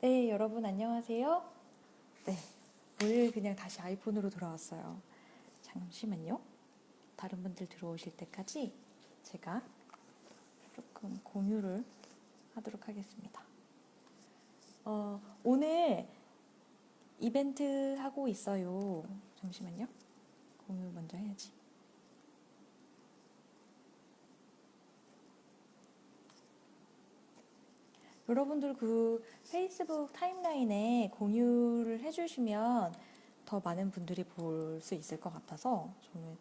네, 여러분 안녕하세요. 네, 오늘 그냥 다시 아이폰으로 돌아왔어요. 잠시만요. 다른 분들 들어오실 때까지 제가 조금 공유를 하도록 하겠습니다. 오늘 이벤트 하고 있어요. 잠시만요. 공유 먼저 해야지. 여러분들 그 페이스북 타임라인에 공유를 해주시면 더 많은 분들이 볼 수 있을 것 같아서 저는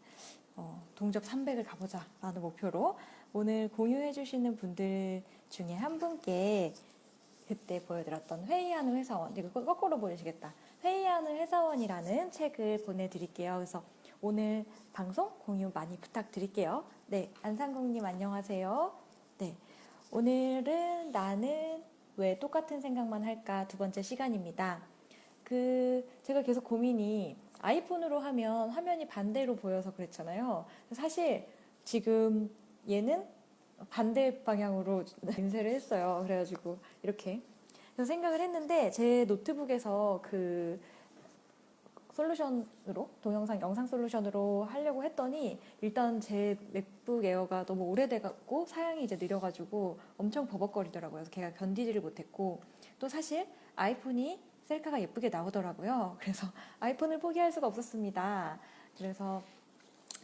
동접 300을 가보자 라는 목표로 오늘 공유해주시는 분들 중에 한 분께 그때 보여드렸던 회의하는 회사원, 이거 거꾸로 보여주시겠다. 회의하는 회사원이라는 책을 보내드릴게요. 그래서 오늘 방송 공유 많이 부탁드릴게요. 네, 안상국님 안녕하세요. 네, 오늘은 나는 왜 똑같은 생각만 할까 두 번째 시간입니다. 제가 계속 고민이 아이폰으로 하면 화면이 반대로 보여서 그랬잖아요. 사실 지금 얘는 반대 방향으로 인쇄를 했어요. 그래가지고 이렇게 그래서 생각을 했는데 제 노트북에서 그 솔루션으로 영상 솔루션으로 하려고 했더니 일단 제 맥북 에어가 너무 오래돼갖고 사양이 이제 느려가지고 엄청 버벅거리더라고요. 그래서 걔가 견디지를 못했고 또 사실 아이폰이 셀카가 예쁘게 나오더라고요. 그래서 아이폰을 포기할 수가 없었습니다. 그래서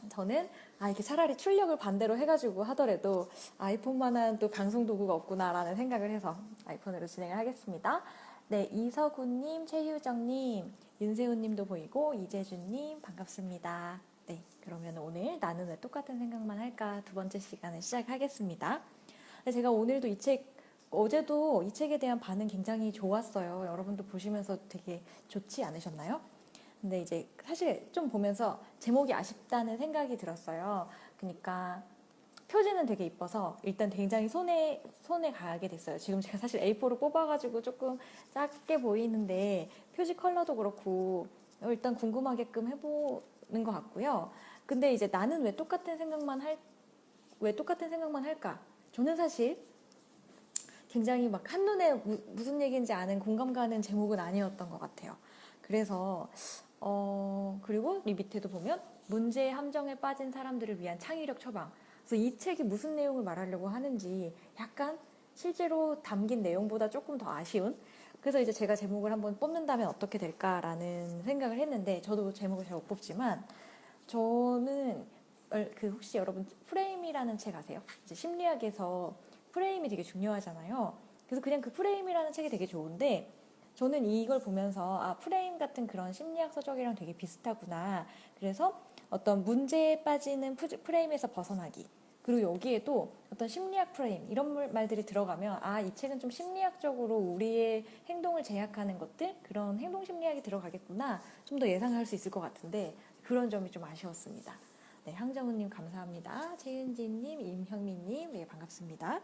저는 이렇게 차라리 출력을 반대로 해가지고 하더라도 아이폰만한 또 방송 도구가 없구나라는 생각을 해서 아이폰으로 진행을 하겠습니다. 네, 이서구님, 최유정님, 윤세훈님도 보이고 이재준님 반갑습니다. 네, 그러면 오늘 나는 왜 똑같은 생각만 할까 두 번째 시간을 시작하겠습니다. 제가 오늘도 어제도 이 책에 대한 반응 굉장히 좋았어요. 여러분도 보시면서 되게 좋지 않으셨나요? 근데 이제 사실 좀 보면서 제목이 아쉽다는 생각이 들었어요. 그러니까 표지는 되게 이뻐서 일단 굉장히 손에 가게 됐어요. 지금 제가 사실 A4로 뽑아가지고 조금 작게 보이는데 표지 컬러도 그렇고 일단 궁금하게끔 해보는 것 같고요. 근데 이제 나는 왜 똑같은 생각만 할까? 저는 사실 굉장히 막 한눈에 무슨 얘기인지 아는 공감 가는 제목은 아니었던 것 같아요. 그래서 그리고 이 밑에도 보면 문제의 함정에 빠진 사람들을 위한 창의력 처방. 그래서 이 책이 무슨 내용을 말하려고 하는지 약간 실제로 담긴 내용보다 조금 더 아쉬운. 그래서 이제 제가 제목을 한번 뽑는다면 어떻게 될까라는 생각을 했는데 저도 제목을 잘 못 뽑지만 저는 혹시 여러분 프레임이라는 책 아세요? 이제 심리학에서 프레임이 되게 중요하잖아요. 그래서 그냥 그 프레임이라는 책이 되게 좋은데 저는 이걸 보면서 프레임 같은 그런 심리학 서적이랑 되게 비슷하구나. 그래서 어떤 문제에 빠지는 프레임에서 벗어나기. 그리고 여기에도 어떤 심리학 프레임 이런 말들이 들어가면 이 책은 좀 심리학적으로 우리의 행동을 제약하는 것들 그런 행동 심리학이 들어가겠구나. 좀 더 예상할 수 있을 것 같은데 그런 점이 좀 아쉬웠습니다. 네, 황정우님 감사합니다. 최은진님, 임형민님 네, 반갑습니다.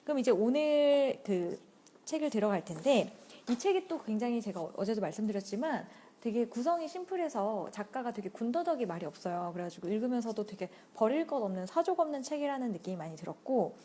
그럼 이제 오늘 그 책을 들어갈 텐데 이 책이 또 굉장히 제가 어제도 말씀드렸지만 되게 구성이 심플해서 작가가 되게 군더더기 말이 없어요. 그래가지고 읽으면서도 되게 버릴 것 없는 사족 없는 책이라는 느낌이 많이 들었고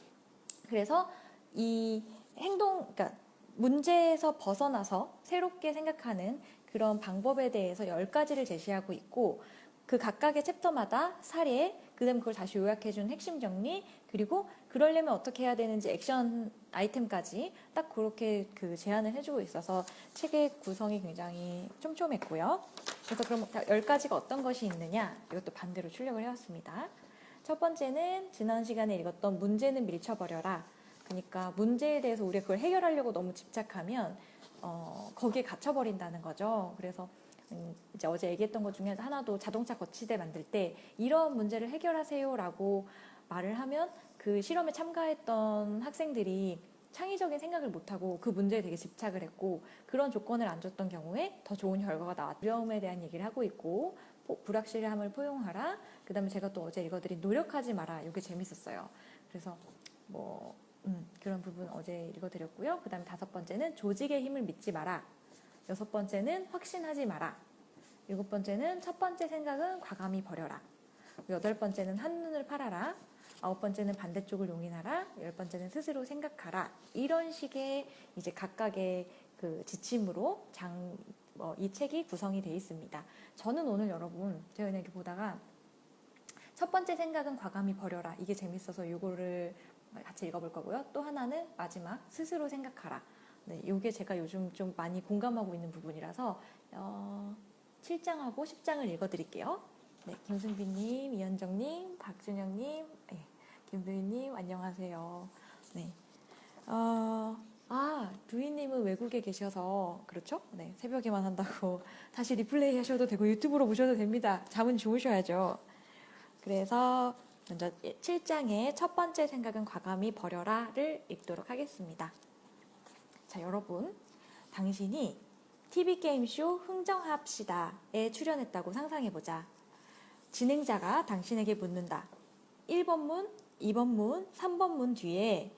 그래서 이 그러니까 문제에서 벗어나서 새롭게 생각하는 그런 방법에 대해서 10가지를 제시하고 있고 그 각각의 챕터마다 사례, 그다음에 그걸 다시 요약해준 핵심 정리, 그리고 그러려면 어떻게 해야 되는지 액션 아이템까지 딱 그렇게 그 제안을 해주고 있어서 책의 구성이 굉장히 촘촘했고요. 그래서 그럼 10가지가 어떤 것이 있느냐? 이것도 반대로 출력을 해왔습니다. 첫 번째는 지난 시간에 읽었던 문제는 밀쳐버려라. 그러니까 문제에 대해서 우리가 그걸 해결하려고 너무 집착하면 거기에 갇혀버린다는 거죠. 그래서 이제 어제 얘기했던 것 중에 하나도 자동차 거치대 만들 때 이런 문제를 해결하세요라고 말을 하면 그 실험에 참가했던 학생들이 창의적인 생각을 못하고 그 문제에 되게 집착을 했고 그런 조건을 안 줬던 경우에 더 좋은 결과가 나왔다. 두려움에 대한 얘기를 하고 있고 불확실함을 포용하라. 그 다음에 제가 또 어제 읽어드린 노력하지 마라. 이게 재밌었어요. 그래서 그런 부분 어제 읽어드렸고요. 그 다음에 5번째는 조직의 힘을 믿지 마라. 6번째는 확신하지 마라. 7번째는 첫 번째 생각은 과감히 버려라. 8번째는 한눈을 팔아라. 9번째는 반대쪽을 용인하라. 10번째는 스스로 생각하라. 이런 식의 이제 각각의 그 지침으로 이 책이 구성이 되어 있습니다. 저는 오늘 여러분 제가 그냥 이렇게 보다가 첫 번째 생각은 과감히 버려라. 이게 재밌어서 이거를 같이 읽어볼 거고요. 또 하나는 마지막 스스로 생각하라. 네, 이게 제가 요즘 좀 많이 공감하고 있는 부분이라서 7장하고 10장을 읽어드릴게요. 네, 김승빈님, 이현정님, 박준영님, 네, 김두희님 안녕하세요. 네, 두희님은 외국에 계셔서 그렇죠? 네, 새벽에만 한다고 다시 리플레이 하셔도 되고 유튜브로 보셔도 됩니다. 잠은 주무셔야죠. 그래서 먼저 7장의 첫 번째 생각은 과감히 버려라를 읽도록 하겠습니다. 자, 여러분, 당신이 TV게임쇼 흥정합시다에 출연했다고 상상해보자. 진행자가 당신에게 묻는다. 1번 문, 2번 문, 3번 문 뒤에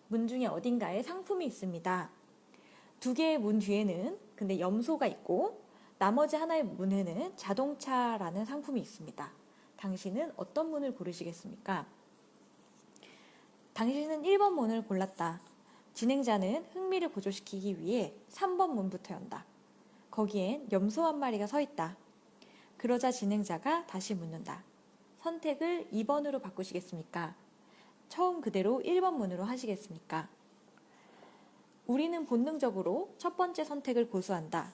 문 중에 어딘가에 상품이 있습니다. 두 개의 문 뒤에는 근데 염소가 있고 나머지 하나의 문에는 자동차라는 상품이 있습니다. 당신은 어떤 문을 고르시겠습니까? 당신은 1번 문을 골랐다. 진행자는 흥미를 고조시키기 위해 3번 문부터 연다. 거기엔 염소 한 마리가 서 있다. 그러자 진행자가 다시 묻는다. 선택을 2번으로 바꾸시겠습니까? 처음 그대로 1번 문으로 하시겠습니까? 우리는 본능적으로 첫 번째 선택을 고수한다.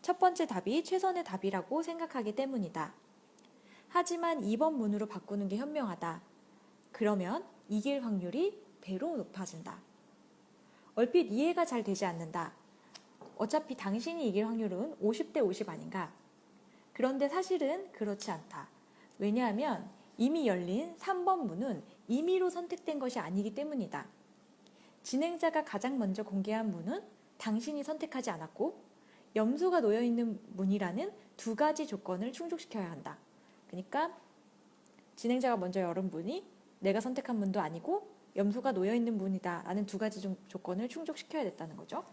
첫 번째 답이 최선의 답이라고 생각하기 때문이다. 하지만 2번 문으로 바꾸는 게 현명하다. 그러면 이길 확률이 배로 높아진다. 얼핏 이해가 잘 되지 않는다. 어차피 당신이 이길 확률은 50대 50 아닌가? 그런데 사실은 그렇지 않다. 왜냐하면 이미 열린 3번 문은 임의로 선택된 것이 아니기 때문이다. 진행자가 가장 먼저 공개한 문은 당신이 선택하지 않았고 염소가 놓여있는 문이라는 두 가지 조건을 충족시켜야 한다. 그러니까 진행자가 먼저 열은 문이 내가 선택한 문도 아니고 염소가 놓여있는 문이다 라는 두 가지 조건을 충족시켜야 됐다는 거죠.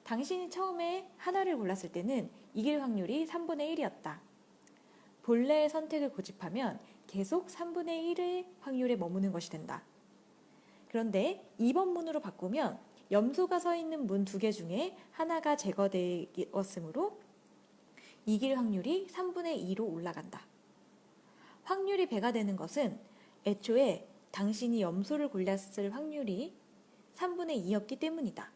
당신이 처음에 하나를 골랐을 때는 이길 확률이 3분의 1이었다. 본래의 선택을 고집하면 계속 3분의 1의 확률에 머무는 것이 된다. 그런데 2번 문으로 바꾸면 염소가 서 있는 문 두 개 중에 하나가 제거되었으므로 이길 확률이 3분의 2로 올라간다. 확률이 배가 되는 것은 애초에 당신이 염소를 골랐을 확률이 3분의 2였기 때문이다.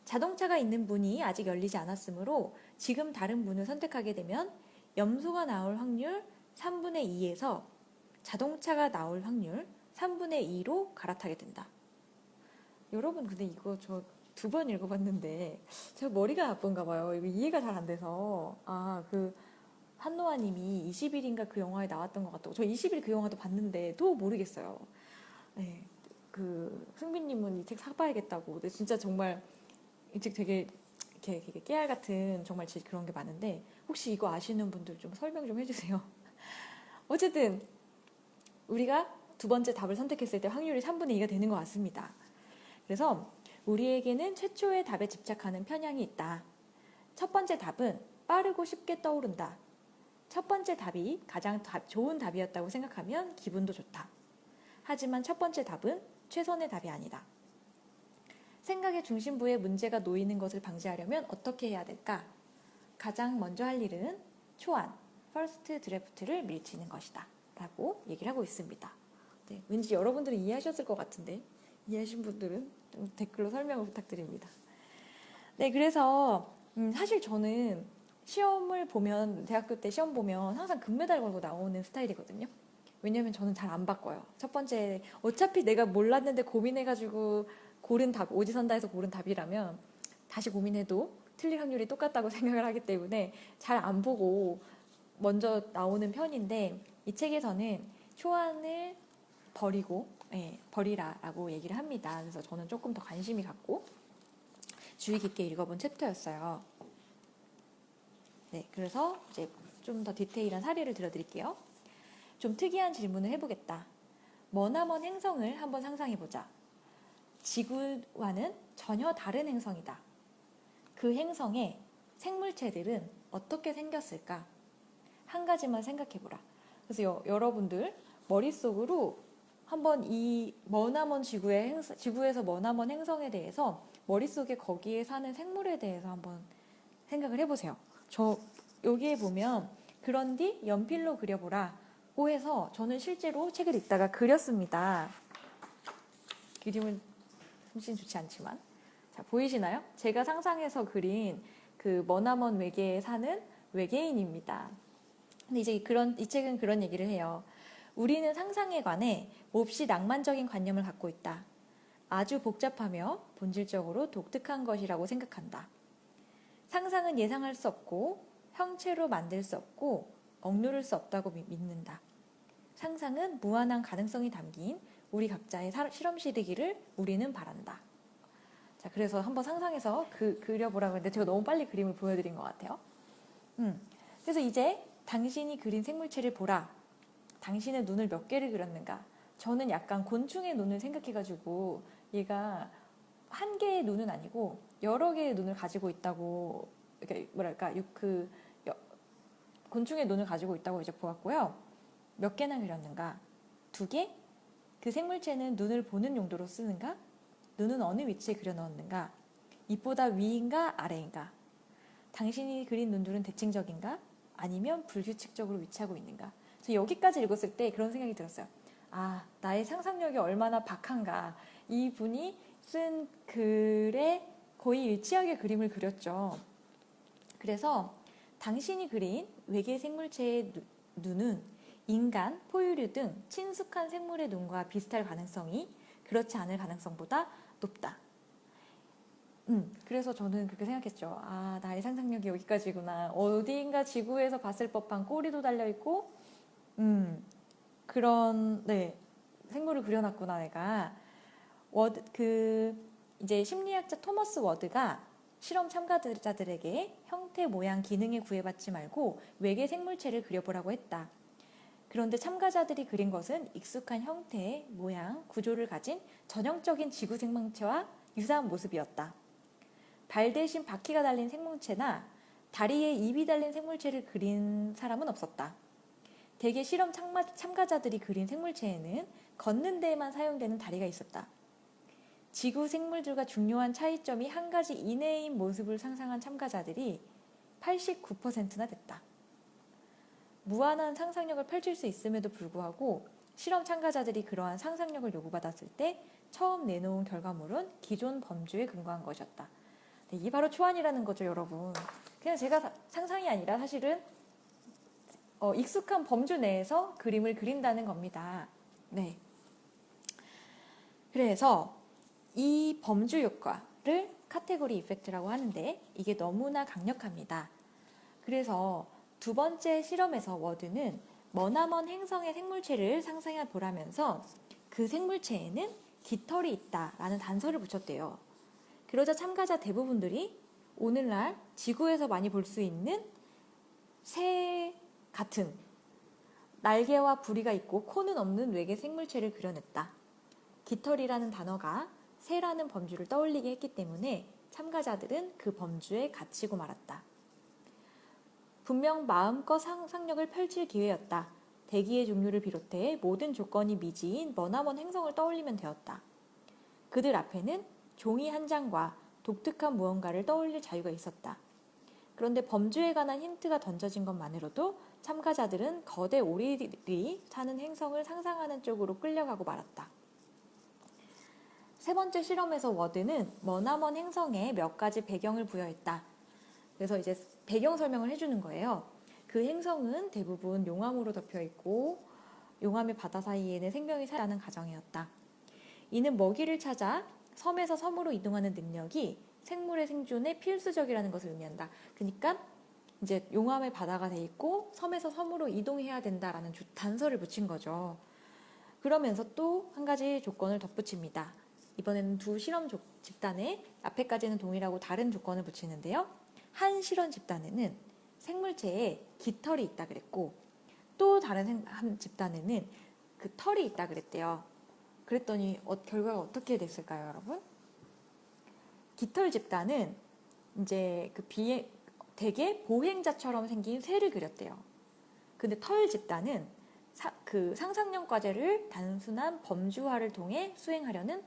자동차가 있는 문이 아직 열리지 않았으므로 지금 다른 문을 선택하게 되면 염소가 나올 확률 3분의 2에서 자동차가 나올 확률 3분의 2로 갈아타게 된다. 여러분 근데 이거 저 2번 읽어봤는데 제가 머리가 나쁜가 봐요. 이거 이해가 잘 안 돼서 한노아님이 20일인가 그 영화에 나왔던 것 같다고. 저 20일 그 영화도 봤는데 또 모르겠어요. 네, 승빈님은 이 책 사봐야겠다고. 근데 진짜 정말 이 책 되게 이렇게 깨알 같은 정말 그런 게 많은데 혹시 이거 아시는 분들 좀 설명 좀 해주세요. 어쨌든 우리가 두 번째 답을 선택했을 때 확률이 3분의 2가 되는 것 같습니다. 그래서 우리에게는 최초의 답에 집착하는 편향이 있다. 첫 번째 답은 빠르고 쉽게 떠오른다. 첫 번째 답이 가장 좋은 답이었다고 생각하면 기분도 좋다. 하지만 첫 번째 답은 최선의 답이 아니다. 생각의 중심부에 문제가 놓이는 것을 방지하려면 어떻게 해야 될까? 가장 먼저 할 일은 초안, 퍼스트 드래프트를 밀치는 것이다. 라고 얘기를 하고 있습니다. 네, 왠지 여러분들은 이해하셨을 것 같은데 이해하신 분들은 좀 댓글로 설명을 부탁드립니다. 네, 그래서 사실 저는 시험을 보면 대학교 때 시험 보면 항상 금메달 걸고 나오는 스타일이거든요. 왜냐면 저는 잘 안 바꿔요. 첫 번째 어차피 내가 몰랐는데 고민해가지고 고른 답, 오지선다에서 고른 답이라면 다시 고민해도 틀릴 확률이 똑같다고 생각을 하기 때문에 잘 안 보고 먼저 나오는 편인데 이 책에서는 초안을 버리라라고 얘기를 합니다. 그래서 저는 조금 더 관심이 갖고 주의 깊게 읽어본 챕터였어요. 네, 그래서 이제 좀 더 디테일한 사례를 들어드릴게요. 좀 특이한 질문을 해보겠다. 머나먼 행성을 한번 상상해보자. 지구와는 전혀 다른 행성이다. 그 행성의 생물체들은 어떻게 생겼을까? 한 가지만 생각해보라. 그래서 여러분들 머릿속으로 한번 이 머나먼 지구에서 머나먼 행성에 대해서 머릿속에 거기에 사는 생물에 대해서 한번 생각을 해보세요. 저 여기에 보면 그런디 연필로 그려보라고 해서 저는 실제로 책을 읽다가 그렸습니다. 그림은 솜씨는 좋지 않지만. 자, 보이시나요? 제가 상상해서 그린 그 머나먼 외계에 사는 외계인입니다. 근데 이제 이 책은 그런 얘기를 해요. 우리는 상상에 관해 몹시 낭만적인 관념을 갖고 있다. 아주 복잡하며 본질적으로 독특한 것이라고 생각한다. 상상은 예상할 수 없고 형체로 만들 수 없고 억누를 수 없다고 믿는다. 상상은 무한한 가능성이 담긴 우리 각자의 실험실이기를 우리는 바란다. 자, 그래서 한번 상상해서 그려보라고 했는데 제가 너무 빨리 그림을 보여드린 것 같아요. 그래서 이제 당신이 그린 생물체를 보라. 당신의 눈을 몇 개를 그렸는가? 저는 약간 곤충의 눈을 생각해가지고 얘가 한 개의 눈은 아니고 여러 개의 눈을 가지고 있다고, 그러니까 뭐랄까, 곤충의 눈을 가지고 있다고 이제 보았고요. 몇 개나 그렸는가? 2개? 그 생물체는 눈을 보는 용도로 쓰는가? 눈은 어느 위치에 그려 넣었는가? 입보다 위인가 아래인가? 당신이 그린 눈들은 대칭적인가? 아니면 불규칙적으로 위치하고 있는가? 저 여기까지 읽었을 때 그런 생각이 들었어요. 아, 나의 상상력이 얼마나 박한가. 이분이 쓴 글에 거의 일치하게 그림을 그렸죠. 그래서 당신이 그린 외계 생물체의 눈은 인간, 포유류 등 친숙한 생물의 눈과 비슷할 가능성이 그렇지 않을 가능성보다 높다. 그래서 저는 그렇게 생각했죠. 아, 나의 상상력이 여기까지구나. 어디인가 지구에서 봤을 법한 꼬리도 달려있고, 그런, 생물을 그려놨구나, 내가. 이제 심리학자 토머스 워드가 실험 참가자들에게 형태, 모양, 기능에 구애받지 말고 외계 생물체를 그려보라고 했다. 그런데 참가자들이 그린 것은 익숙한 형태, 모양, 구조를 가진 전형적인 지구 생명체와 유사한 모습이었다. 발 대신 바퀴가 달린 생물체나 다리에 입이 달린 생물체를 그린 사람은 없었다. 대개 실험 참가자들이 그린 생물체에는 걷는 데에만 사용되는 다리가 있었다. 지구 생물들과 중요한 차이점이 한 가지 이내인 모습을 상상한 참가자들이 89%나 됐다. 무한한 상상력을 펼칠 수 있음에도 불구하고 실험 참가자들이 그러한 상상력을 요구받았을 때 처음 내놓은 결과물은 기존 범주에 근거한 것이었다. 이게 바로 초안이라는 거죠, 여러분. 그냥 제가 상상이 아니라 사실은 익숙한 범주 내에서 그림을 그린다는 겁니다. 네. 그래서 이 범주 효과를 카테고리 이펙트라고 하는데 이게 너무나 강력합니다. 그래서 2번째 실험에서 워드는 머나먼 행성의 생물체를 상상해 보라면서 그 생물체에는 깃털이 있다라는 단서를 붙였대요. 그러자 참가자 대부분들이 오늘날 지구에서 많이 볼 수 있는 새 같은 날개와 부리가 있고 코는 없는 외계 생물체를 그려냈다. 깃털이라는 단어가 새라는 범주를 떠올리게 했기 때문에 참가자들은 그 범주에 갇히고 말았다. 분명 마음껏 상상력을 펼칠 기회였다. 대기의 종류를 비롯해 모든 조건이 미지인 머나먼 행성을 떠올리면 되었다. 그들 앞에는 종이 한 장과 독특한 무언가를 떠올릴 자유가 있었다. 그런데 범주에 관한 힌트가 던져진 것만으로도 참가자들은 거대 오리들이 사는 행성을 상상하는 쪽으로 끌려가고 말았다. 3번째 실험에서 워드는 머나먼 행성에 몇 가지 배경을 부여했다. 그래서 이제 배경 설명을 해주는 거예요. 그 행성은 대부분 용암으로 덮여있고 용암의 바다 사이에는 생명이 살아나는 가정이었다. 이는 먹이를 찾아 섬에서 섬으로 이동하는 능력이 생물의 생존에 필수적이라는 것을 의미한다. 그러니까 이제 용암의 바다가 돼 있고 섬에서 섬으로 이동해야 된다라는 단서를 붙인 거죠. 그러면서 또 한 가지 조건을 덧붙입니다. 이번에는 2 실험 집단에 앞에까지는 동일하고 다른 조건을 붙이는데요. 한 실험 집단에는 생물체에 깃털이 있다 그랬고 또 다른 한 집단에는 그 털이 있다 그랬대요. 그랬더니 결과가 어떻게 됐을까요, 여러분? 깃털 집단은 이제 되게 보행자처럼 생긴 새를 그렸대요. 근데 털 집단은 그 상상력 과제를 단순한 범주화를 통해 수행하려는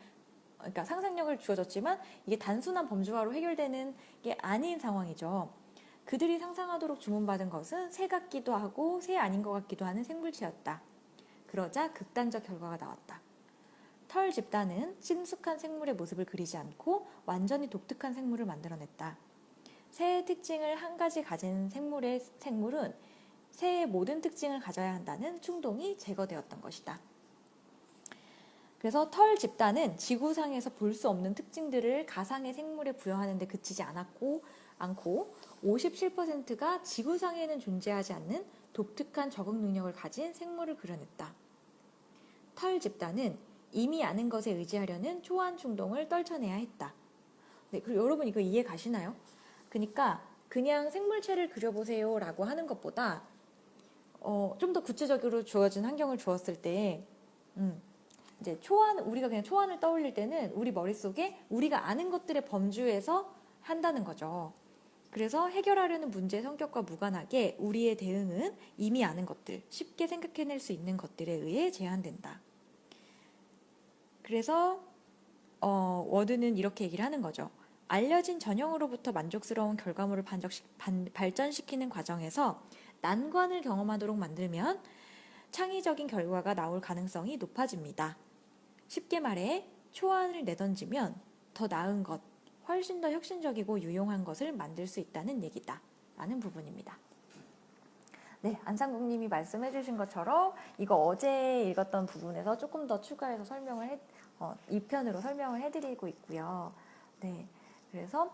그러니까 상상력을 주어졌지만 이게 단순한 범주화로 해결되는 게 아닌 상황이죠. 그들이 상상하도록 주문받은 것은 새 같기도 하고 새 아닌 것 같기도 하는 생물체였다. 그러자 극단적 결과가 나왔다. 털 집단은 친숙한 생물의 모습을 그리지 않고 완전히 독특한 생물을 만들어냈다. 새의 특징을 한 가지 가진 생물은 새의 모든 특징을 가져야 한다는 충동이 제거되었던 것이다. 그래서 털 집단은 지구상에서 볼 수 없는 특징들을 가상의 생물에 부여하는 데 그치지 않고 57%가 지구상에는 존재하지 않는 독특한 적응 능력을 가진 생물을 그려냈다. 털 집단은 이미 아는 것에 의지하려는 초안 충동을 떨쳐내야 했다. 네, 그리고 여러분 이거 이해 가시나요? 그러니까 그냥 생물체를 그려보세요 라고 하는 것보다 좀 더 구체적으로 주어진 환경을 주었을 때 이제 우리가 그냥 초안을 떠올릴 때는 우리 머릿속에 우리가 아는 것들의 범주에서 한다는 거죠. 그래서 해결하려는 문제의 성격과 무관하게 우리의 대응은 이미 아는 것들, 쉽게 생각해낼 수 있는 것들에 의해 제한된다. 그래서 워드는 이렇게 얘기를 하는 거죠. 알려진 전형으로부터 만족스러운 결과물을 발전시키는 과정에서 난관을 경험하도록 만들면 창의적인 결과가 나올 가능성이 높아집니다. 쉽게 말해 초안을 내던지면 더 나은 것, 훨씬 더 혁신적이고 유용한 것을 만들 수 있다는 얘기다 라는 부분입니다. 네, 안상국님이 말씀해 주신 것처럼 이거 어제 읽었던 부분에서 조금 더 추가해서 2편으로 설명을 해드리고 있고요. 네, 그래서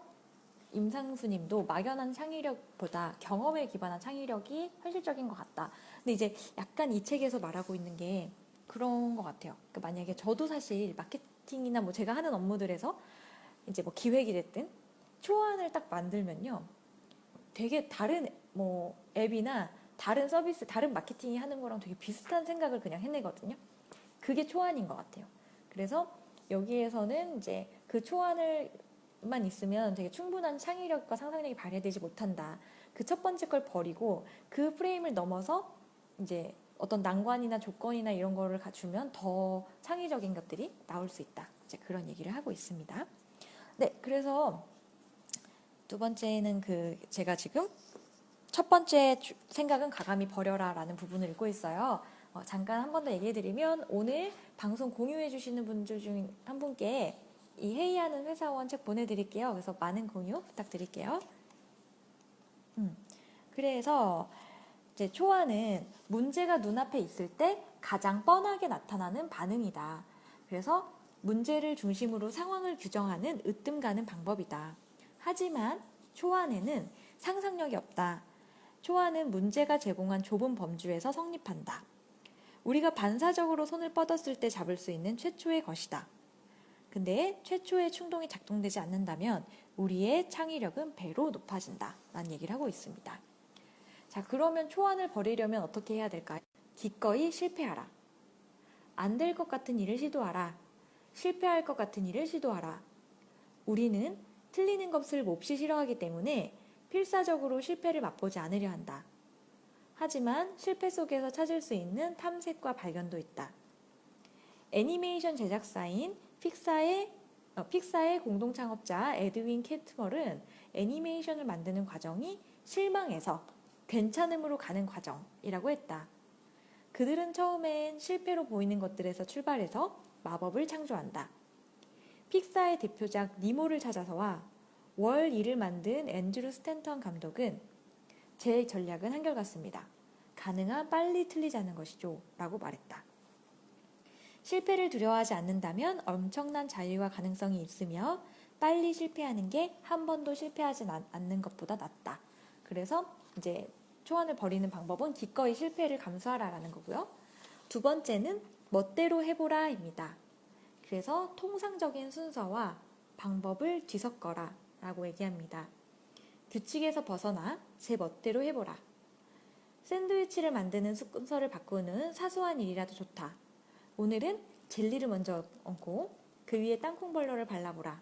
임상수님도 막연한 창의력보다 경험에 기반한 창의력이 현실적인 것 같다. 근데 이제 약간 이 책에서 말하고 있는 게 그런 것 같아요. 그러니까 만약에 저도 사실 마케팅이나 뭐 제가 하는 업무들에서 이제 뭐 기획이 됐든 초안을 딱 만들면요, 되게 다른 뭐 앱이나 다른 서비스, 다른 마케팅이 하는 거랑 되게 비슷한 생각을 그냥 해내거든요. 그게 초안인 것 같아요. 그래서 여기에서는 이제 그 초안을만 있으면 되게 충분한 창의력과 상상력이 발휘되지 못한다. 그 첫 번째 걸 버리고 그 프레임을 넘어서 이제 어떤 난관이나 조건이나 이런 거를 갖추면 더 창의적인 것들이 나올 수 있다. 이제 그런 얘기를 하고 있습니다. 네, 그래서 두 번째는 제가 지금 첫 번째 생각은 가감히 버려라 라는 부분을 읽고 있어요. 잠깐 한 번 더 얘기해드리면 오늘 방송 공유해주시는 분들 중 한 분께 이 회의하는 회사원 책 보내드릴게요. 그래서 많은 공유 부탁드릴게요. 그래서 이제 초안은 문제가 눈앞에 있을 때 가장 뻔하게 나타나는 반응이다. 그래서 문제를 중심으로 상황을 규정하는 으뜸 가는 방법이다. 하지만 초안에는 상상력이 없다. 초안은 문제가 제공한 좁은 범주에서 성립한다. 우리가 반사적으로 손을 뻗었을 때 잡을 수 있는 최초의 것이다. 근데 최초의 충동이 작동되지 않는다면 우리의 창의력은 배로 높아진다. 라는 얘기를 하고 있습니다. 자, 그러면 초안을 버리려면 어떻게 해야 될까요? 기꺼이 실패하라. 안 될 것 같은 일을 시도하라. 실패할 것 같은 일을 시도하라. 우리는 틀리는 것을 몹시 싫어하기 때문에 필사적으로 실패를 맛보지 않으려 한다. 하지만 실패 속에서 찾을 수 있는 탐색과 발견도 있다. 애니메이션 제작사인 픽사의 공동 창업자 에드윈 캐트멀은 애니메이션을 만드는 과정이 실망에서 괜찮음으로 가는 과정이라고 했다. 그들은 처음엔 실패로 보이는 것들에서 출발해서 마법을 창조한다. 픽사의 대표작 니모를 찾아서와 월 2를 만든 앤드류 스탠턴 감독은 제 전략은 한결같습니다. 가능한 빨리 틀리자는 것이죠. 라고 말했다. 실패를 두려워하지 않는다면 엄청난 자유와 가능성이 있으며 빨리 실패하는 게 한 번도 실패하지 않는 것보다 낫다. 그래서 이제 초안을 버리는 방법은 기꺼이 실패를 감수하라라는 거고요. 두 번째는 멋대로 해보라입니다. 그래서 통상적인 순서와 방법을 뒤섞어라 라고 얘기합니다. 규칙에서 벗어나 제 멋대로 해보라. 샌드위치를 만드는 순서를 바꾸는 사소한 일이라도 좋다. 오늘은 젤리를 먼저 얹고 그 위에 땅콩버터를 발라보라.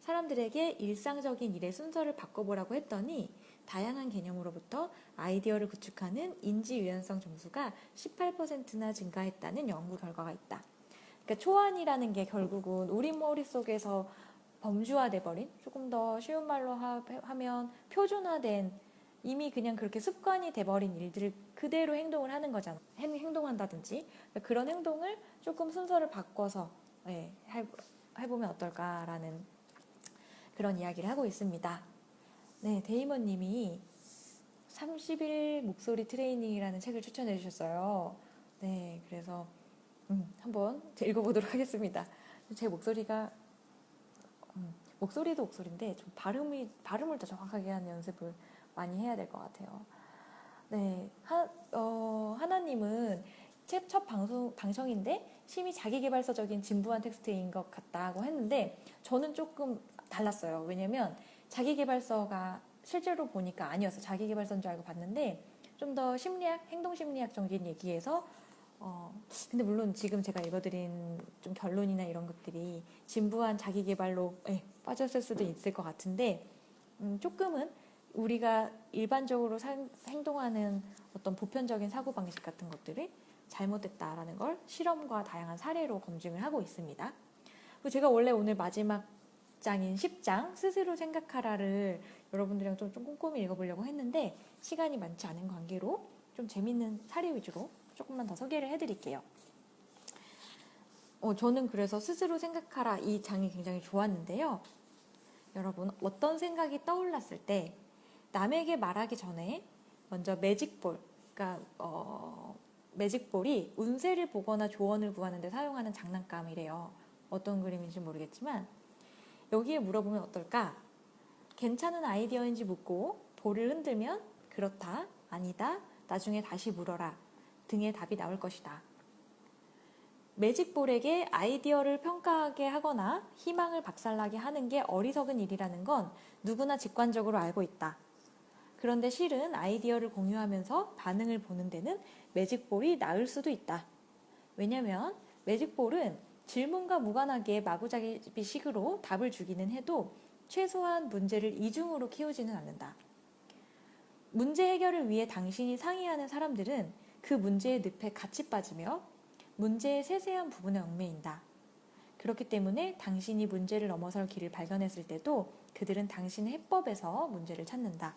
사람들에게 일상적인 일의 순서를 바꿔보라고 했더니 다양한 개념으로부터 아이디어를 구축하는 인지 유연성 점수가 18%나 증가했다는 연구 결과가 있다. 그러니까 초안이라는 게 결국은 우리 머릿속에서 범주화돼 버린, 조금 더 쉬운 말로 하면 표준화된, 이미 그냥 그렇게 습관이 돼버린 일들을 그대로 행동을 하는 거잖아. 행동한다든지 그런 행동을 조금 순서를 바꿔서 해보면 어떨까라는 그런 이야기를 하고 있습니다. 네, 데이먼 님이 30일 목소리 트레이닝이라는 책을 추천해 주셨어요. 네, 그래서 한번 읽어보도록 하겠습니다. 제 목소리가 목소리도 목소리인데 좀 발음을 더 정확하게 하는 연습을 많이 해야 될 것 같아요. 네, 하나님은 첫 방송인데 심히 자기계발서적인 진부한 텍스트인 것 같다고 했는데 저는 조금 달랐어요. 왜냐면 자기계발서가 실제로 보니까 아니었어요. 자기계발서인 줄 알고 봤는데 좀 더 행동심리학적인 얘기에서 근데 물론 지금 제가 읽어드린 좀 결론이나 이런 것들이 진부한 자기계발로 빠졌을 수도 있을 것 같은데 조금은 우리가 일반적으로 행동하는 어떤 보편적인 사고방식 같은 것들이 잘못됐다라는 걸 실험과 다양한 사례로 검증을 하고 있습니다. 그리고 제가 원래 오늘 마지막 장인 10장 스스로 생각하라를 여러분들이랑 좀 꼼꼼히 읽어보려고 했는데 시간이 많지 않은 관계로 좀 재밌는 사례 위주로 조금만 더 소개를 해드릴게요. 저는 그래서 스스로 생각하라 이 장이 굉장히 좋았는데요. 여러분 어떤 생각이 떠올랐을 때 남에게 말하기 전에 먼저 매직볼, 그러니까 매직볼이 운세를 보거나 조언을 구하는 데 사용하는 장난감이래요. 어떤 그림인지 모르겠지만 여기에 물어보면 어떨까? 괜찮은 아이디어인지 묻고 볼을 흔들면 그렇다, 아니다, 나중에 다시 물어라 등의 답이 나올 것이다. 매직볼에게 아이디어를 평가하게 하거나 희망을 박살나게 하는 게 어리석은 일이라는 건 누구나 직관적으로 알고 있다. 그런데 실은 아이디어를 공유하면서 반응을 보는 데는 매직볼이 나을 수도 있다. 왜냐면 매직볼은 질문과 무관하게 마구잡이식으로 답을 주기는 해도 최소한 문제를 이중으로 키우지는 않는다. 문제 해결을 위해 당신이 상의하는 사람들은 그 문제의 늪에 같이 빠지며 문제의 세세한 부분에 얽매인다. 그렇기 때문에 당신이 문제를 넘어설 길을 발견했을 때도 그들은 당신의 해법에서 문제를 찾는다.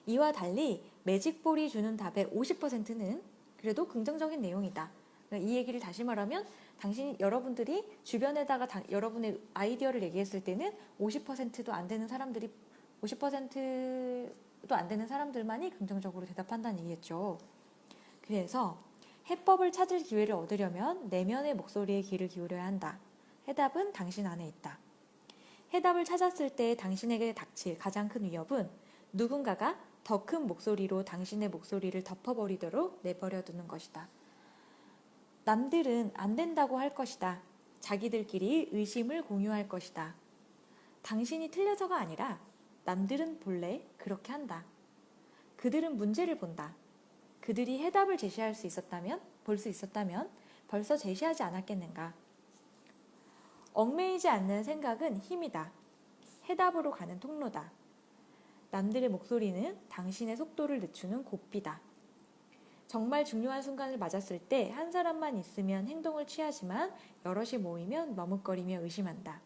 이와 달리 매직볼이 주는 답의 50%는 그래도 긍정적인 내용이다. 이 얘기를 다시 말하면 여러분들이 주변에다가 여러분의 아이디어를 얘기했을 때는 50%도 안 되는 사람들이 50%도 안 되는 사람들만이 긍정적으로 대답한다는 얘기겠죠. 그래서 해법을 찾을 기회를 얻으려면 내면의 목소리에 귀를 기울여야 한다. 해답은 당신 안에 있다. 해답을 찾았을 때 당신에게 닥칠 가장 큰 위협은 누군가가 더 큰 목소리로 당신의 목소리를 덮어버리도록 내버려두는 것이다. 남들은 안 된다고 할 것이다. 자기들끼리 의심을 공유할 것이다. 당신이 틀려서가 아니라 남들은 본래 그렇게 한다. 그들은 문제를 본다. 그들이 해답을 볼 수 있었다면 벌써 제시하지 않았겠는가. 얽매이지 않는 생각은 힘이다. 해답으로 가는 통로다. 남들의 목소리는 당신의 속도를 늦추는 고삐다. 정말 중요한 순간을 맞았을 때 한 사람만 있으면 행동을 취하지만 여럿이 모이면 머뭇거리며 의심한다.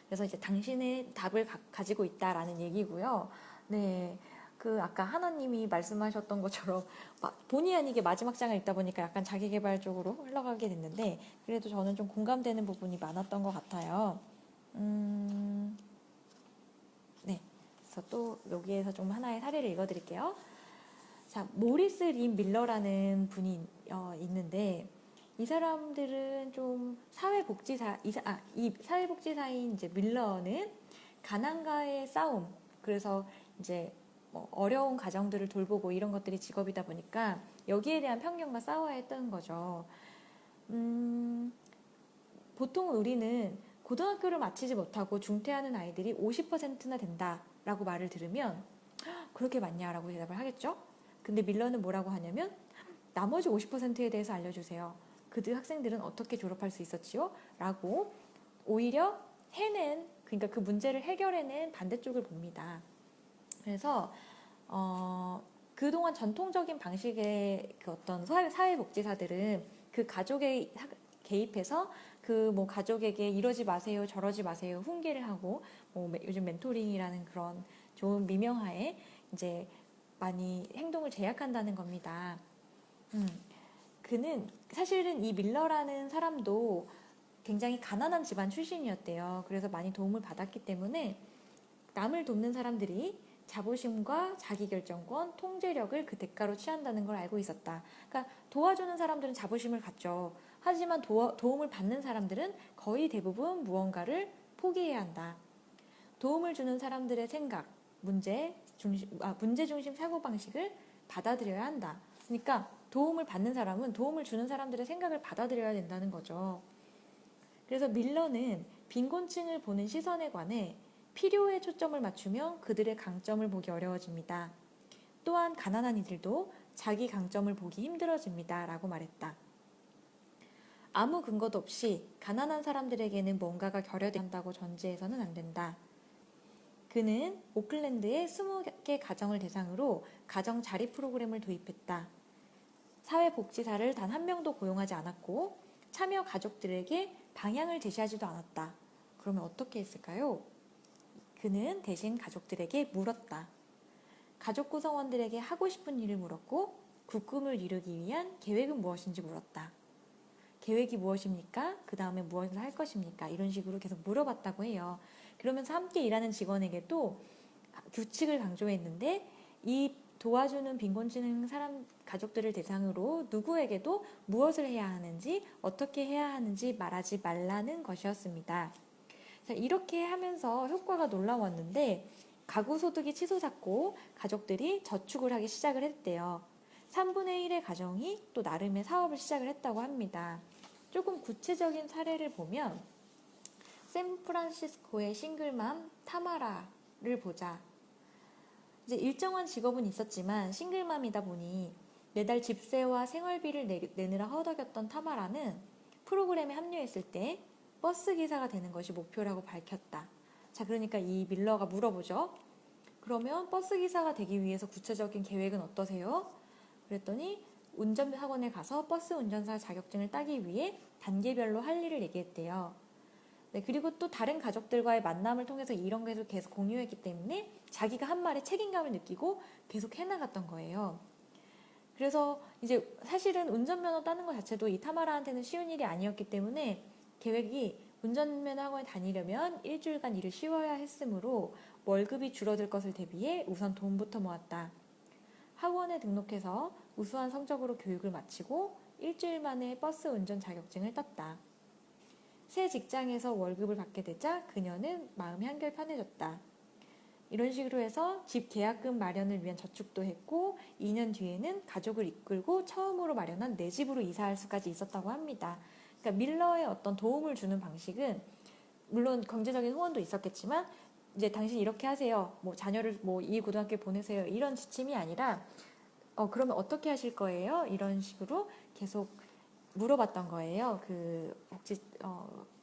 그래서 이제 당신의 답을 가지고 있다라는 얘기고요. 네, 아까 하나님이 말씀하셨던 것처럼 본의 아니게 마지막 장을 읽다 보니까 약간 자기계발 쪽으로 흘러가게 됐는데 그래도 저는 좀 공감되는 부분이 많았던 것 같아요. 네, 그래서 또 여기에서 좀 하나의 사례를 읽어드릴게요. 자, 모리스 린 밀러라는 분이 있는데 이 사람들은 좀 이 사회복지사인 이제 밀러는 가난과의 싸움, 그래서 이제 뭐 어려운 가정들을 돌보고 이런 것들이 직업이다 보니까 여기에 대한 편견과 싸워야 했던 거죠. 보통 우리는 고등학교를 마치지 못하고 중퇴하는 아이들이 50%나 된다라고 말을 들으면 그렇게 많냐라고 대답을 하겠죠. 근데 밀러는 뭐라고 하냐면 나머지 50%에 대해서 알려주세요. 그들 학생들은 어떻게 졸업할 수 있었지요? 라고 오히려 그러니까 그 문제를 해결해낸 반대쪽을 봅니다. 그래서 그동안 전통적인 방식의 그 어떤 사회복지사들은 그 가족의 개입해서 그 뭐 가족에게 이러지 마세요, 저러지 마세요 훈계를 하고 뭐 요즘 멘토링이라는 그런 좋은 미명하에 이제 많이 행동을 제약한다는 겁니다. 그는 사실은 이 밀러라는 사람도 굉장히 가난한 집안 출신이었대요. 그래서 많이 도움을 받았기 때문에 남을 돕는 사람들이 자부심과 자기결정권, 통제력을 그 대가로 취한다는 걸 알고 있었다. 그러니까 도와주는 사람들은 자부심을 갖죠. 하지만 도움을 받는 사람들은 거의 대부분 무언가를 포기해야 한다. 도움을 주는 사람들의 생각, 문제 중심 사고방식을 받아들여야 한다. 그러니까 도움을 받는 사람은 도움을 주는 사람들의 생각을 받아들여야 된다는 거죠. 그래서 밀러는 빈곤층을 보는 시선에 관해 필요에 초점을 맞추며 그들의 강점을 보기 어려워집니다. 또한 가난한 이들도 자기 강점을 보기 힘들어집니다. 라고 말했다. 아무 근거도 없이 가난한 사람들에게는 뭔가가 결여돼야 한다고 전제해서는 안 된다. 그는 오클랜드의 20개 가정을 대상으로 가정 자립 프로그램을 도입했다. 사회복지사를 단 한 명도 고용하지 않았고 참여 가족들에게 방향을 제시하지도 않았다. 그러면 어떻게 했을까요? 그는 대신 가족들에게 물었다. 가족 구성원들에게 하고 싶은 일을 물었고 그 꿈을 이루기 위한 계획은 무엇인지 물었다. 계획이 무엇입니까? 그 다음에 무엇을 할 것입니까? 이런 식으로 계속 물어봤다고 해요. 그러면서 함께 일하는 직원에게도 규칙을 강조했는데 이 도와주는 빈곤층 사람 가족들을 대상으로 누구에게도 무엇을 해야 하는지 어떻게 해야 하는지 말하지 말라는 것이었습니다. 자, 이렇게 하면서 효과가 놀라웠는데 가구 소득이 치솟았고 가족들이 저축을 하기 시작을 했대요. 3분의 1의 가정이 또 나름의 사업을 시작을 했다고 합니다. 조금 구체적인 사례를 보면 샌프란시스코의 싱글맘 타마라를 보자. 이제 일정한 직업은 있었지만 싱글맘이다 보니 매달 집세와 생활비를 내느라 허덕였던 타마라는 프로그램에 합류했을 때 버스 기사가 되는 것이 목표라고 밝혔다. 자, 그러니까 이 밀러가 물어보죠. 그러면 버스 기사가 되기 위해서 구체적인 계획은 어떠세요? 그랬더니 운전학원에 가서 버스 운전사 자격증을 따기 위해 단계별로 할 일을 얘기했대요. 네, 그리고 또 다른 가족들과의 만남을 통해서 이런 것을 계속 공유했기 때문에 자기가 한 말에 책임감을 느끼고 계속 해나갔던 거예요. 그래서 이제 사실은 운전면허 따는 것 자체도 이 타마라한테는 쉬운 일이 아니었기 때문에 계획이 운전면허 학원에 다니려면 일주일간 일을 쉬어야 했으므로 월급이 줄어들 것을 대비해 우선 돈부터 모았다. 학원에 등록해서 우수한 성적으로 교육을 마치고 일주일 만에 버스 운전 자격증을 땄다. 새 직장에서 월급을 받게 되자 그녀는 마음이 한결 편해졌다. 이런 식으로 해서 집 계약금 마련을 위한 저축도 했고 2년 뒤에는 가족을 이끌고 처음으로 마련한 내 집으로 이사할 수까지 있었다고 합니다. 그러니까 밀러의 어떤 도움을 주는 방식은 물론 경제적인 후원도 있었겠지만 이제 당신 이렇게 하세요. 뭐 자녀를 뭐 이 고등학교에 보내세요. 이런 지침이 아니라 그러면 어떻게 하실 거예요? 이런 식으로 계속 물어봤던 거예요. 그 혹시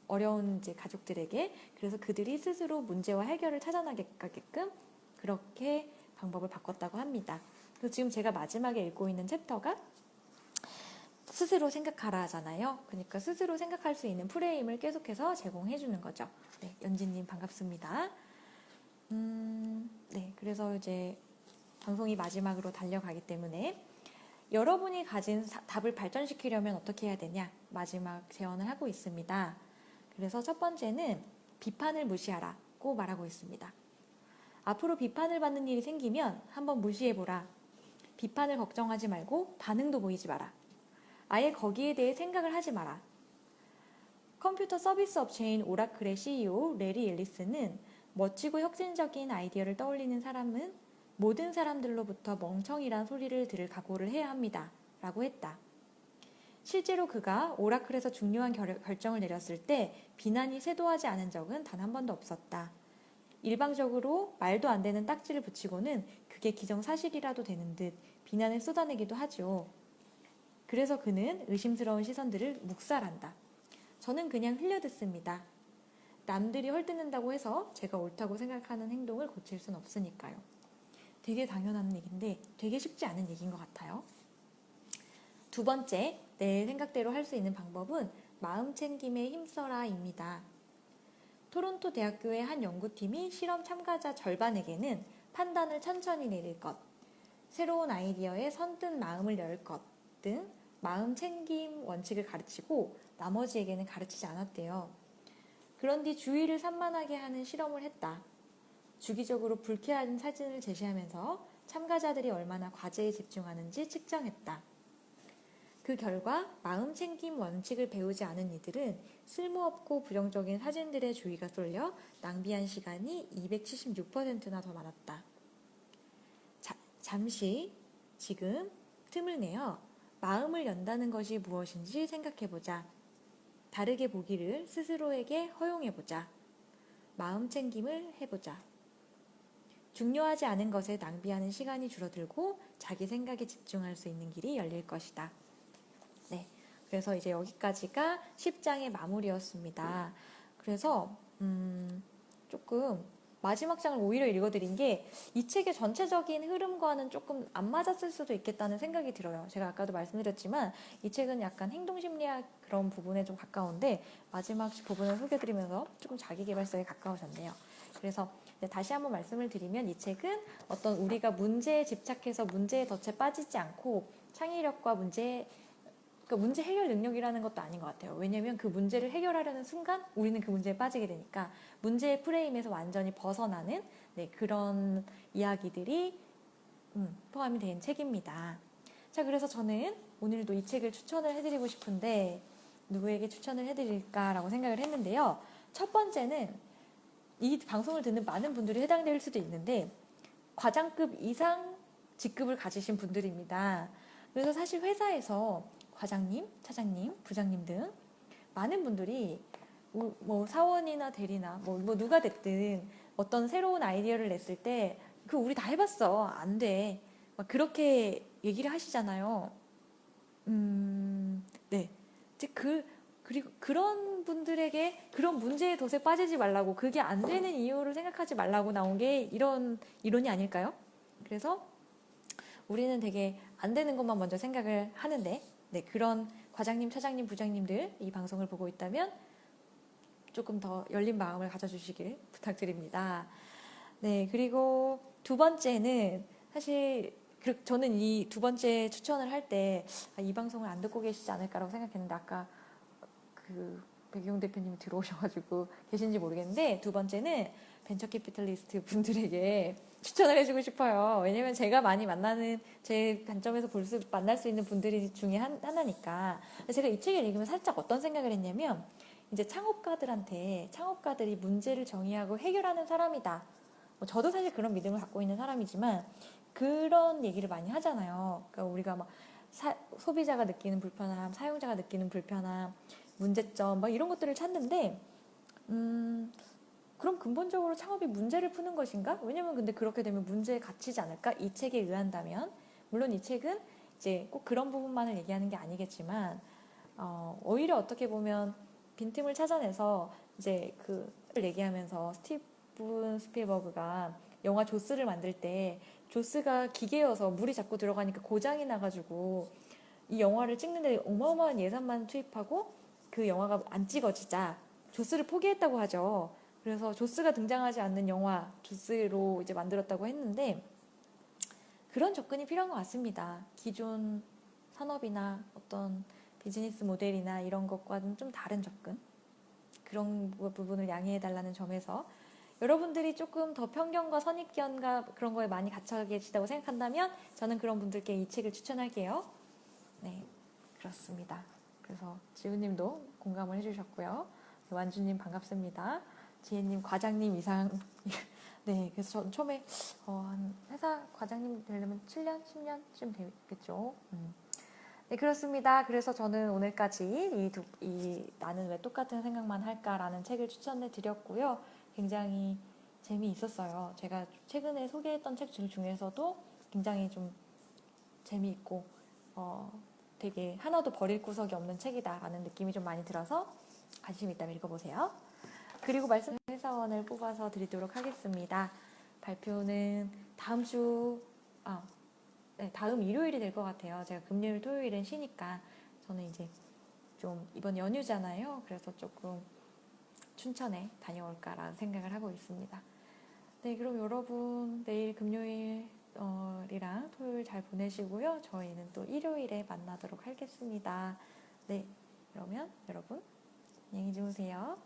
어려운 이제 가족들에게. 그래서 그들이 스스로 문제와 해결을 찾아나게끔 그렇게 방법을 바꿨다고 합니다. 그래서 지금 제가 마지막에 읽고 있는 챕터가 스스로 생각하라 하잖아요. 그러니까 스스로 생각할 수 있는 프레임을 계속해서 제공해 주는 거죠. 네, 연진님 반갑습니다. 네, 그래서 이제 방송이 마지막으로 달려가기 때문에 여러분이 가진 답을 발전시키려면 어떻게 해야 되냐? 마지막 제언을 하고 있습니다. 그래서 첫 번째는 비판을 무시하라고 말하고 있습니다. 앞으로 비판을 받는 일이 생기면 한번 무시해보라. 비판을 걱정하지 말고 반응도 보이지 마라. 아예 거기에 대해 생각을 하지 마라. 컴퓨터 서비스 업체인 오라클의 CEO 레리 앨리스는 멋지고 혁신적인 아이디어를 떠올리는 사람은 모든 사람들로부터 멍청이란 소리를 들을 각오를 해야 합니다. 라고 했다. 실제로 그가 오라클에서 중요한 결정을 내렸을 때 비난이 쇄도하지 않은 적은 단 한 번도 없었다. 일방적으로 말도 안 되는 딱지를 붙이고는 그게 기정사실이라도 되는 듯 비난을 쏟아내기도 하죠. 그래서 그는 의심스러운 시선들을 묵살한다. 저는 그냥 흘려듣습니다. 남들이 헐뜯는다고 해서 제가 옳다고 생각하는 행동을 고칠 순 없으니까요. 되게 당연한 얘기인데 되게 쉽지 않은 얘기인 것 같아요. 두 번째, 내 생각대로 할 수 있는 방법은 마음 챙김에 힘써라입니다. 토론토 대학교의 한 연구팀이 실험 참가자 절반에게는 판단을 천천히 내릴 것, 새로운 아이디어에 선뜻 마음을 열 것 등 마음 챙김 원칙을 가르치고 나머지에게는 가르치지 않았대요. 그런 뒤 주의를 산만하게 하는 실험을 했다. 주기적으로 불쾌한 사진을 제시하면서 참가자들이 얼마나 과제에 집중하는지 측정했다. 그 결과 마음 챙김 원칙을 배우지 않은 이들은 쓸모없고 부정적인 사진들의 주의가 쏠려 낭비한 시간이 276%나 더 많았다. 잠시 지금 틈을 내어 마음을 연다는 것이 무엇인지 생각해보자. 다르게 보기를 스스로에게 허용해보자. 마음 챙김을 해보자. 중요하지 않은 것에 낭비하는 시간이 줄어들고 자기 생각에 집중할 수 있는 길이 열릴 것이다. 네, 그래서 이제 여기까지가 10장의 마무리였습니다. 그래서 조금 마지막 장을 오히려 읽어드린 게 이 책의 전체적인 흐름과는 조금 안 맞았을 수도 있겠다는 생각이 들어요. 제가 아까도 말씀드렸지만 이 책은 약간 행동심리학 그런 부분에 좀 가까운데 마지막 부분을 소개해드리면서 조금 자기계발서에 가까워졌네요. 그래서 다시 한번 말씀을 드리면 이 책은 어떤 우리가 문제에 집착해서 문제의 덫에 빠지지 않고 창의력과 문제 해결 능력이라는 것도 아닌 것 같아요. 왜냐하면 그 문제를 해결하려는 순간 우리는 그 문제에 빠지게 되니까 문제의 프레임에서 완전히 벗어나는 그런 이야기들이 포함이 된 책입니다. 자, 그래서 저는 오늘도 이 책을 추천을 해드리고 싶은데 누구에게 추천을 해드릴까라고 생각을 했는데요. 첫 번째는 이 방송을 듣는 많은 분들이 해당될 수도 있는데 과장급 이상 직급을 가지신 분들입니다. 그래서 사실 회사에서 과장님, 차장님, 부장님 등 많은 분들이 뭐 사원이나 대리나 뭐 누가 됐든 어떤 새로운 아이디어를 냈을 때 그 우리 다 해봤어. 안 돼. 막 그렇게 얘기를 하시잖아요. 네. 그리고 그런 분들에게 그런 문제의 덫에 빠지지 말라고 그게 안 되는 이유를 생각하지 말라고 나온 게 이런 이론이 아닐까요? 그래서 우리는 되게 안 되는 것만 먼저 생각을 하는데 그런 과장님, 차장님, 부장님들 이 방송을 보고 있다면 조금 더 열린 마음을 가져주시길 부탁드립니다. 네, 그리고 두 번째는 사실 저는 이 두 번째 추천을 할 때 이 방송을 안 듣고 계시지 않을까라고 생각했는데 아까 그 백용 대표님이 들어오셔가지고 계신지 모르겠는데 두 번째는 벤처 캐피탈리스트 분들에게 추천을 해주고 싶어요. 왜냐면 제가 많이 만나는 제 관점에서 만날 수 있는 분들이 중에 하나니까. 제가 이 책을 읽으면 살짝 어떤 생각을 했냐면 이제 창업가들이 문제를 정의하고 해결하는 사람이다. 저도 사실 그런 믿음을 갖고 있는 사람이지만 그런 얘기를 많이 하잖아요. 그러니까 우리가 막 소비자가 느끼는 불편함, 사용자가 느끼는 불편함, 문제점 막 이런 것들을 찾는데 그럼 근본적으로 창업이 문제를 푸는 것인가? 왜냐면 근데 그렇게 되면 문제에 갇히지 않을까? 이 책에 의한다면 물론 이 책은 이제 꼭 그런 부분만을 얘기하는 게 아니겠지만 오히려 어떻게 보면 빈틈을 찾아내서 이제 그를 얘기하면서 스티븐 스필버그가 영화 조스를 만들 때 조스가 기계여서 물이 자꾸 들어가니까 고장이 나가지고 이 영화를 찍는데 어마어마한 예산만 투입하고 그 영화가 안 찍어지자 조스를 포기했다고 하죠. 그래서 조스가 등장하지 않는 영화 조스로 이제 만들었다고 했는데 그런 접근이 필요한 것 같습니다. 기존 산업이나 어떤 비즈니스 모델이나 이런 것과는 좀 다른 접근 그런 부분을 양해해달라는 점에서 여러분들이 조금 더 편견과 선입견과 그런 거에 많이 갇혀 계시다고 생각한다면 저는 그런 분들께 이 책을 추천할게요. 네, 그렇습니다. 그래서 지우님도 공감을 해주셨고요. 완주님 반갑습니다. 지혜님 과장님 이상 네, 그래서 저는 처음에 한 회사 과장님 되려면 7년, 10년쯤 되겠죠. 네, 그렇습니다. 그래서 저는 오늘까지 이 나는 왜 똑같은 생각만 할까라는 책을 추천해 드렸고요. 굉장히 재미있었어요. 제가 최근에 소개했던 책 중에서도 굉장히 좀 재미있고 되게 하나도 버릴 구석이 없는 책이다라는 느낌이 좀 많이 들어서 관심 있다면 읽어보세요. 그리고 회사원을 뽑아서 드리도록 하겠습니다. 발표는 다음 일요일이 될 것 같아요. 제가 금요일, 토요일은 쉬니까 저는 이제 좀 이번 연휴잖아요. 그래서 조금 춘천에 다녀올까라는 생각을 하고 있습니다. 네, 그럼 여러분 내일 금요일이랑 토요일 잘 보내시고요. 저희는 또 일요일에 만나도록 하겠습니다. 네, 그러면 여러분 안녕히 주무세요.